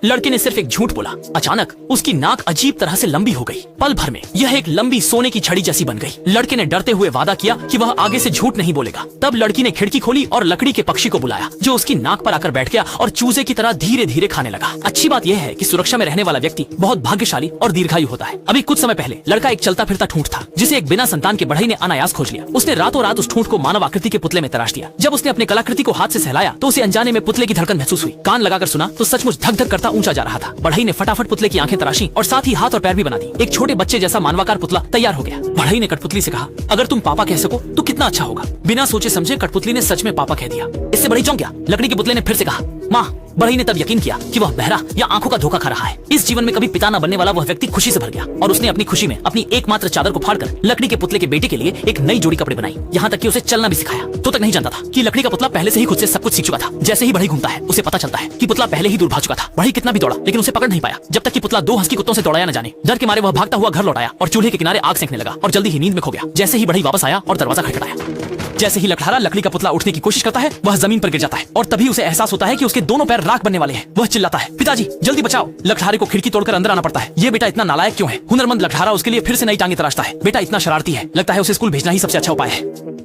लड़के ने सिर्फ एक झूठ बोला। अचानक उसकी नाक अजीब तरह से लंबी हो गई। पल भर में यह एक लंबी सोने की छड़ी जैसी बन गई। लड़के ने डरते हुए वादा किया कि वह आगे से झूठ नहीं बोलेगा। तब लड़की ने खिड़की खोली और लकड़ी के पक्षी को बुलाया, जो उसकी नाक पर आकर बैठ गया और चूजे की तरह धीरे धीरे खाने लगा। अच्छी बात यह है कि सुरक्षा में रहने वाला व्यक्ति बहुत भाग्यशाली और दीर्घायु होता है। अभी कुछ समय पहले लड़का एक चलता फिरता ठूंठ था, जिसे एक बिना संतान के बढ़ई ने अनायास खोज लिया। उसने रातों रात उस ठूंठ को मानव आकृति के पुतले में तराश दिया। जब उसने अपने कलाकृति को हाथ से सहलाया तो उसे अनजाने में पुतले की धड़कन महसूस हुई। कान लगाकर सुना तो सचमुच धक धक करता ऊंचा जा रहा था। बढ़ई ने फटाफट पुतले की आंखें तराशी और साथ ही हाथ और पैर भी बना दी। एक छोटे बच्चे जैसा मानवाकार पुतला तैयार हो गया। बढ़ई ने कठपुतली से कहा, अगर तुम पापा कह सको तो कितना अच्छा होगा। बिना सोचे समझे कठपुतली ने सच में पापा कह दिया। इससे बढ़ई चौंक गया। लकड़ी के पुतले ने फिर से कहा, माँ। बढ़ई ने तब यकीन किया कि वह बहरा या आंखों का धोखा खा रहा है। इस जीवन में कभी पिता न बनने वाला वह व्यक्ति खुशी से भर गया और उसने अपनी खुशी में अपनी एकमात्र चादर को फाड़कर लकड़ी के पुतले के बेटे के लिए एक नई जोड़ी कपड़े बनाई। यहाँ तक कि उसे चलना भी सिखाया। तो तक नहीं जानता था कि लकड़ी का पुतला पहले से ही खुद से सब कुछ सीख चुका था। जैसे ही बढ़ई घूमता है उसे पता चलता है कि पुतला पहले ही दूर भाग चुका था। बढ़ई कितना भी दौड़ा लेकिन उसे पकड़ नहीं पाया, जब तक कि पुतला 2 हस्की कुत्तों से दौड़ाया न जाने। डर के मारे वह भागता हुआ घर लौट आया और चूल्हे के किनारे आग सेंकने लगा और जल्दी ही नींद में खो गया। जैसे ही बढ़ई वापस आया और दरवाजा खटखटाया, जैसे ही लकड़हारा लकड़ी का पुतला उठने की कोशिश करता है, वह जमीन पर गिर जाता है और तभी उसे एहसास होता है कि उसके दोनों पैर राख बनने वाले हैं। वह चिल्लाता है, पिताजी जल्दी बचाओ। लकड़हारे को खिड़की तोड़कर अंदर आना पड़ता है। ये बेटा इतना नालायक क्यों है? हुनरमंद लकड़हारा उसके लिए फिर से नई टांगे तराशता है। बेटा इतना शरारती है, लगता है उसे स्कूल भेजना ही सबसे अच्छा उपाय है।